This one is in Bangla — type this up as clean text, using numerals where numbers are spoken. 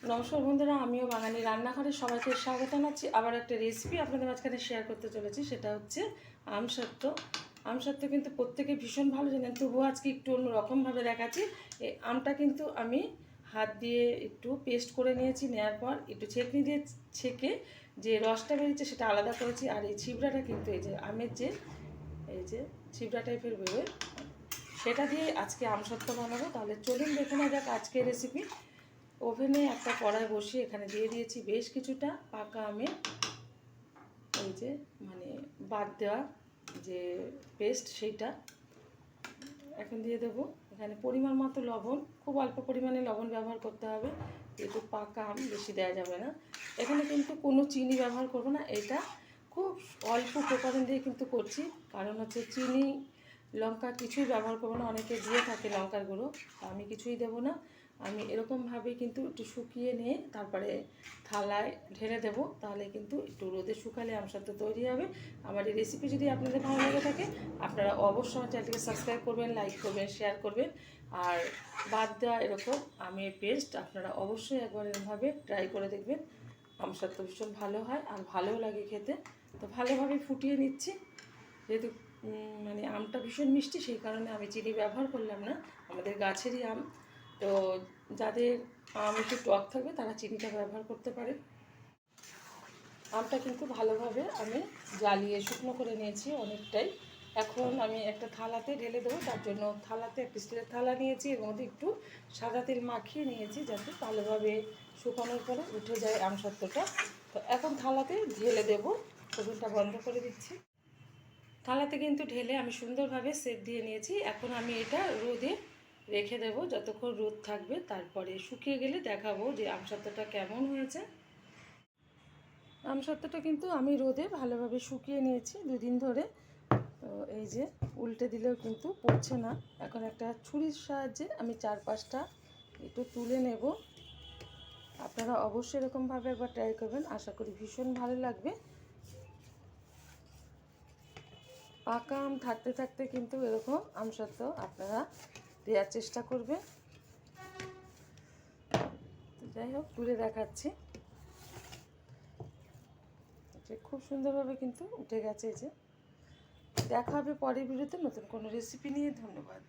নমস্কার বন্ধুরা, আমিও বাঙালি রান্নাঘরে সবাইকে স্বাগত জানাচ্ছি। আবার একটা রেসিপি আপনাদের মাঝখানে শেয়ার করতে চলেছি, সেটা হচ্ছে আমসত্ত্ব। আমসত্ত্ব কিন্তু প্রত্যেকে ভীষণ ভালো জানেন, তবুও আজকে একটু অন্যরকমভাবে দেখাচ্ছি। এই আমটা কিন্তু আমি হাত দিয়ে একটু পেস্ট করে নিয়েছি, নেওয়ার পর একটু ছেঁকনি দিয়ে ছেঁকে যে রসটা বেরিয়েছে সেটা আলাদা করেছি। আর এই ছিবড়াটা কিন্তু এই যে আমের এই যে ছিবড়া টাইপের বেরোয়, সেটা দিয়ে আজকে আমসত্ত্ব বানাবো। তাহলে চলুন দেখে নেওয়া যাক আজকের রেসিপি। ওভেনে একটা কড়াই বসিয়ে এখানে দিয়ে দিয়েছি বেশ কিছুটা পাকা আমের এই যে বাদ দেওয়া যে পেস্ট, সেইটা এখন দিয়ে দেবো। এখানে পরিমাণ মতো লবণ, খুব অল্প পরিমাণে লবণ ব্যবহার করতে হবে, যেহেতু পাকা আম বেশি দেওয়া যাবে না। এখানে কিন্তু কোনো চিনি ব্যবহার করব না, এটা খুব অল্প উপকরণ দিয়ে কিন্তু করছি। কারণ হচ্ছে চিনি লঙ্কা কিছুই ব্যবহার করবো না, অনেকে দিয়ে থাকে লঙ্কার গুঁড়ো, আমি কিছুই দেবো না। আমি এরকমভাবে কিন্তু একটু শুকিয়ে নিয়ে তারপরে থালায় ঢেলে দেবো, তাহলে কিন্তু একটু রোদে শুকালে আমসত্ত্ব তৈরি হবে। আমার এই রেসিপি যদি আপনাদের ভালো লেগে থাকে, আপনারা অবশ্যই আমার চ্যানেলটিকে সাবস্ক্রাইব করবেন, লাইক করবেন, শেয়ার করবেন। আর বাদ দেওয়া এরকম আমের পেস্ট আপনারা অবশ্যই একবার এরকমভাবে ট্রাই করে দেখবেন। আমসত্ত্ব ভীষণ ভালো হয় আর ভালোও লাগে খেতে। তো ভালোভাবে ফুটিয়ে নিচ্ছি, যেহেতু আমটা ভীষণ মিষ্টি, সেই কারণে আমি চিনি ব্যবহার করলাম না, আমাদের গাছেরই আম। তো যাদের আম একটু টক থাকবে তারা চিনিটা ব্যবহার করতে পারে। আমটা কিন্তু ভালোভাবে আমি জ্বালিয়ে শুকনো করে নিয়েছি অনেকটাই। এখন আমি একটা থালাতে ঢেলে দেবো, তার জন্য থালাতে একটা স্টিলের থালা নিয়েছি, এর মধ্যে একটু সাদা তেল মাখিয়ে নিয়েছি যাতে ভালোভাবে শুকানোর পরে উঠে যায় আমসত্ত্বটা। তো এখন থালাতে ঢেলে দেবো, ওভেনটা বন্ধ করে দিচ্ছি। থালাতে কিন্তু ঢেলে আমি সুন্দরভাবে সেট দিয়ে নিয়েছি। এখন আমি এটা রোদে রেখে দেবো যতক্ষণ রোদ থাকবে, তারপরে শুকিয়ে গেলে দেখাবো যে আমসত্ত্বটা কেমন হয়েছে। আমসত্ত্বটা কিন্তু আমি রোদে ভালোভাবে শুকিয়ে নিয়েছি 2 দিন ধরে। তো এই যে উল্টে দিলেও কিন্তু পড়ছে না। এখন একটা ছুরির সাহায্যে আমি 4-5টা একটু তুলে নেব। আপনারা অবশ্যই এরকমভাবে একবার ট্রাই করবেন, আশা করি ভীষণ ভালো লাগবে। পাকা আম থাকতে থাকতে কিন্তু এরকম আমসত্ত্ব আপনারা দেওয়ার চেষ্টা করবেন। যাই হোক, তুলে দেখাচ্ছি, খুব সুন্দরভাবে কিন্তু উঠে গেছে। এই যে দেখা হবে পরের ভিডিওতে নতুন কোনো রেসিপি নিয়ে। ধন্যবাদ।